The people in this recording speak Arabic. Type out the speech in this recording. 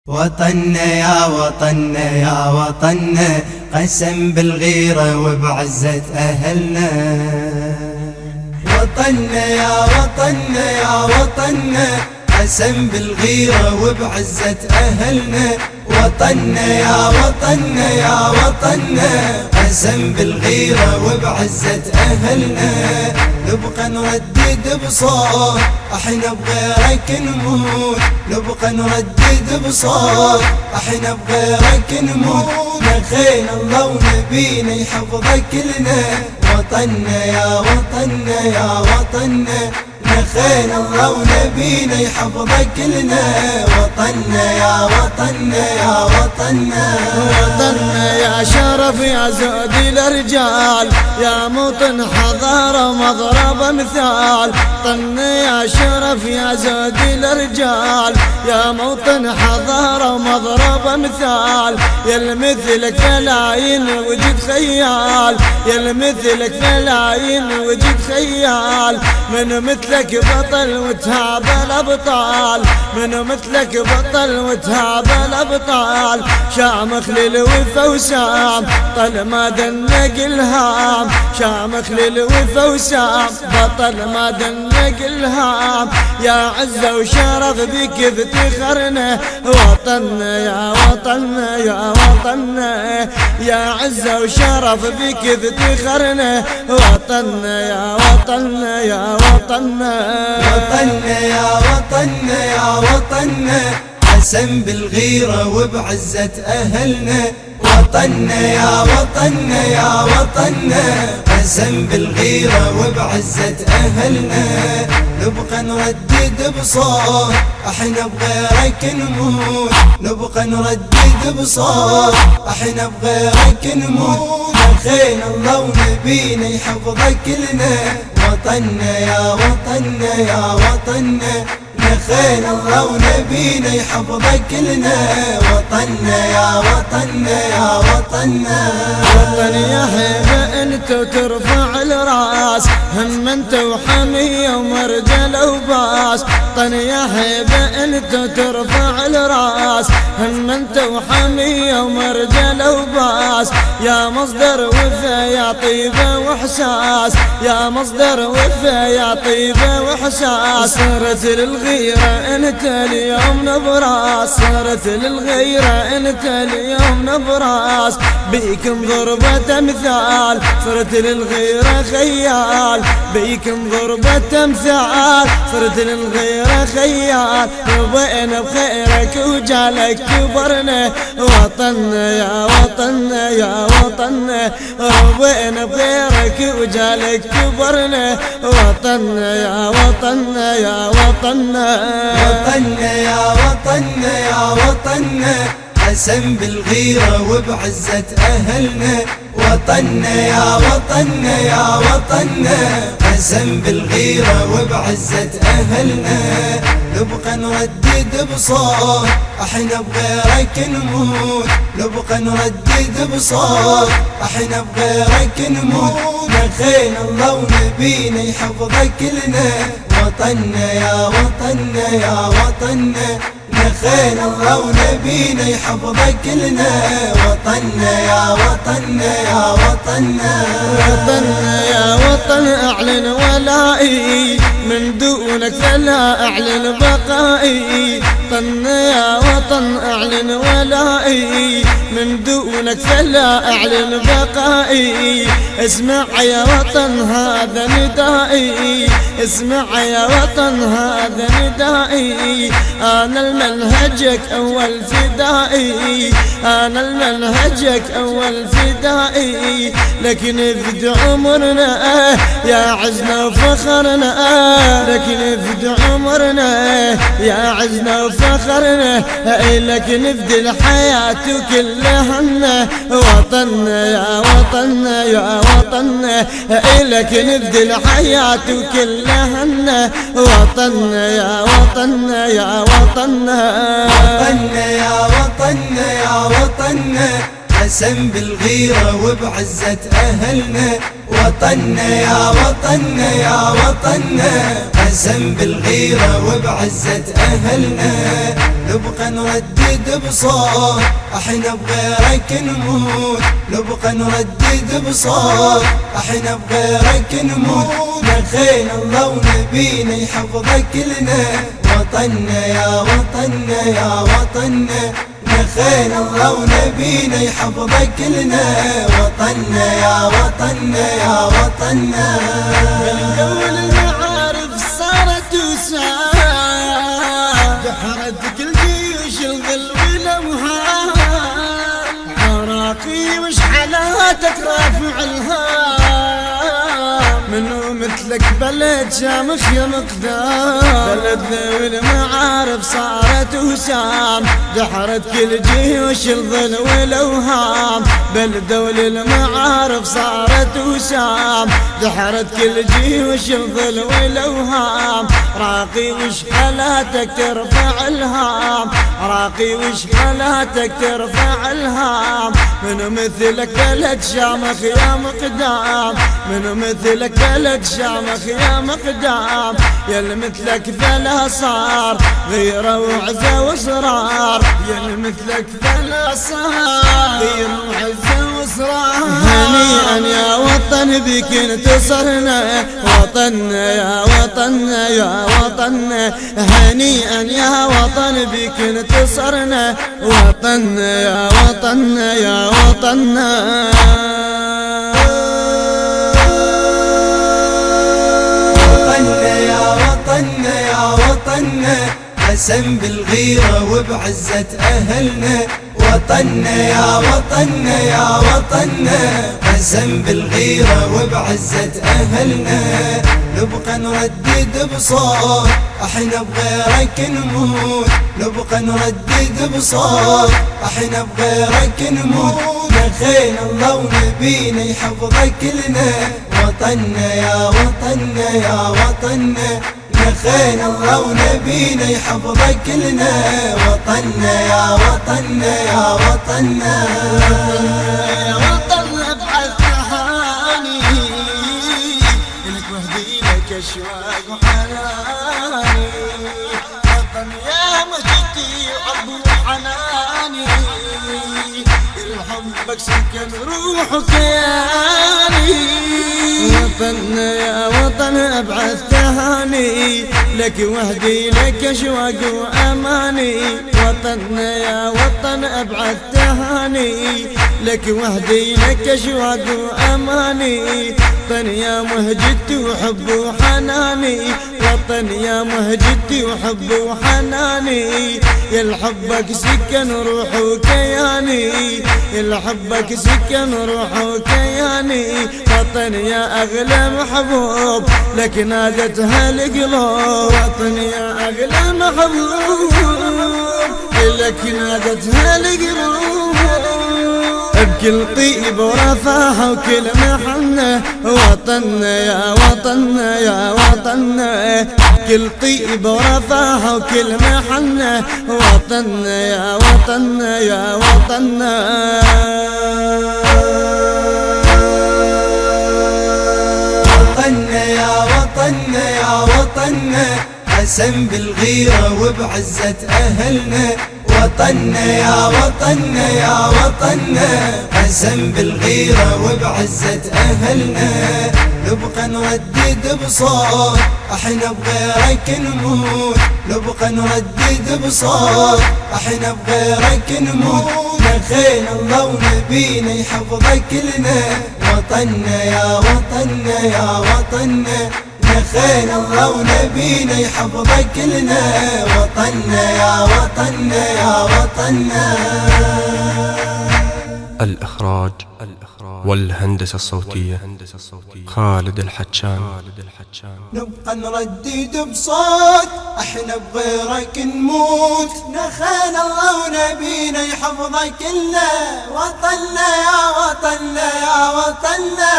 وطننا يا وطننا يا وطننا، قسم بالغيرة وبعزة أهلنا. وطننا يا وطننا يا وطننا، قسم بالغيرة وبعزة أهلنا. وطننا يا وطننا يا وطننا، قسم بالغيرة وبعزة أهلنا. نبقى نردد بصوت احنا بغيرك نموت، نبقى نردد بصوت احنا بغيرك نموت. نخينا الله ونبينا يحفظك لنا، وطننا يا وطننا يا وطننا. نخينا الله ونبينا يحفظك لنا، وطننا يا وطننا يا وطننا. وطننا يا شرف يا زود الرجال، يا موطن حضارة مضرب مثال. وطننا يا شرف يا زود الرجال، يا موطن حضارة مضرب مثال. يا المثلك فلاين وجد خيال، يا المثلك فلاين وجد خيال. من مثلك بطل وتهاب الابطال، من مثلك بطل وتهاب الابطال. شامخ للوفا وسام طل ما دنق الهام، شامخ للوفا وسام بطل ما دنق الهام. يا عزة وشرف بك افتخرنا، وطننا يا وطننا يا وطننا. يا عزة وشرف بك افتخرنا، وطننا يا وطننا يا وطننا. وطننا يا وطننا يا وطننا، قسم بالغيرة وبعزة أهلنا. وطننا يا وطننا يا وطننا، قسم بالغيرة وبعزة أهلنا. نبقى نردد بصوت احنا بغيرك نموت، نبقى نردد بصوت احنا بغيرك نموت. نخينا الله ونبينا يحفظك لنا، وطننا يا وطننا يا وطننا. نخينا الله ونبينا يحفظك لنا، وطننا يا وطننا يا وطننا. وطن يا هيبة انت وترفع الراس، هم انت وحمية ومرجل وباس. وطن يا هيبة انت وترفع الراس، هم انت وحمية ومرجل وباس. يا مصدر وفا يا طيبة واحساس، يا مصدر وفا يا طيبة واحساس. صرت للغيرة انت اليوم نبراس، صرت للغيرة انت اليوم نبراس. بيكم ضربة مثال صرت للغيرة خيال، بيكم ضربة مثال صرت للغيرة خيال. ربينا بخيرك وجالك كبرنا، وطننا يا وطننا يا وطننا. ربينا بخيرك وجالك كبرنا، وطننا يا وطننا يا وطننا. وطننا يا وطننا يا وطننا، قسم بالغيرة وبعزة أهلنا. وطننا يا وطننا يا وطننا، قسم بالغيرة وبعزة أهلنا. نبقى نردد بصوت احنا بغيرك نموت، نبقى نردد بصوت احنا بغيرك نموت. نخينا الله ونبينا يحفظك لنا، وطننا يا وطننا يا وطننا. نخينا الله ونبينا يحفظك لنا، وطننا يا وطننا يا وطننا. وطننا يا وطن اعلن ولائي، من دونك فلا اعلن بقائي. وطننا يا وطن اعلن ولائي، من دونك فلا اعلن بقائي. اسمع يا وطن هذا ندائي، اسمع يا وطن هذا ندائي. انا المنهجك اول فدائي، انا المنهجك اول فدائي. لكن افد عمرنا يا عزنا وفخرنا، لكن افد عمرنا يا عزنا وفخرنا. لكن افد الحياة كلهن، وطننا يا وطننا يا وطننا. لكن افد الحياة كلهن، وطننا يا وطننا يا وطننا. وطننا يا وطننا يا وطننا، قسم بالغيرة وبعزة أهلنا. وطننا يا وطننا يا وطننا، قسم بالغيرة وبعزة أهلنا، نبقى نردد بصوت احنا بغيرك نموت، نبقى نردد بصوت احنا بغيرك نموت، نخين الله ونبينا يحفظك لنا، وطننا يا وطننا يا وطننا، نخين الله ونبينا يحفظك لنا، وطننا يا وطننا يا وطننا. بالقول المعارف صارت وسام، دحرت كل جيوش الظل والأوهام، عراقي وشحلاتك رافع الهام، منو مثلك بلد شامخ يا مقدام، بلد ذوي المعارف صارت وسام، دحرت كل جيوش الظل والاوهام، بلد ذوي المعارف صارت وسام، دحرت كل جيوش الظل والاوهام، راقي وشحلاتك ترفع الهام، راقي وشحلاتك ترفع الهام، منو مثلك بلد شامخ يا مقدام، منو مثلك بلد شامخ يا مقدام، يا مثلك فلا صار غيره وعزة واصرار، يا مثلك فلا صار غيره وعزة واصرار. هنيئا يا وطن بك انتصرنا، وطننا يا وطننا يا وطننا، هنيئا يا وطن بك انتصرنا، وطننا يا وطننا يا وطننا. قسم بالغيرة وبعزة أهلنا، وطننا يا وطننا يا وطننا، قسم بالغيرة وبعزة أهلنا، نبقى نردد بصوت احنا بغيرك نموت، نبقى نردد بصوت احنا بغيرك نموت، نخين الله ونبينا يحفظك لنا، وطننا يا وطننا يا وطننا، نخين الله ونبينا يحفظك لنا، وطننا يا وطننا يا وطننا. يا وطن ابعث تهاني لك وهدي لك اشواق وحناني، وطن يا مجدي وعب وحناني، الحبك سكن روح وكياني، وطننا يا وطن ابعث تهاني لك وهدي لك اشواق واماني، وطننا يا وطن ابعث تهاني لك وهدي لك اشواق واماني، وطن يا مهجتي وحب وحناني، وطن يا مهجتي وحب وحناني، يا الحبك سكن روح وكياني، يا الحبك سكن روح وكياني، وطن يا اغلى محبوب لك نادتها القلوب، وطن يا اغلى محبوب لك نادتها القلوب، بكل طيب ورفاحة وكل محنة، وطننا يا وطننا يا وطننا، بكل طيب ورفاحة وكل محنة، وطننا يا وطننا يا وطننا. وطننا يا وطننا يا وطننا، قسم بالغيرة وبعزة أهلنا، وطننا يا وطننا يا وطننا، قسم بالغيرة وبعزة أهلنا، نبقى نردد بصوت احنا بغيرك نموت، نبقى نردد بصوت احنا بغيرك نموت، نخين الله ونبينا يحفظك لنا، وطننا يا وطننا يا وطننا، نخين الله ونبينا يحفظك لنا، وطننا يا وطننا يا وطننا. الإخراج والهندسة الصوتية خالد الحجان. نبقى نردد بصوت احنا بغيرك نموت، نخان الله ونبينا يحفظك لنا، وطننا يا وطننا يا وطننا.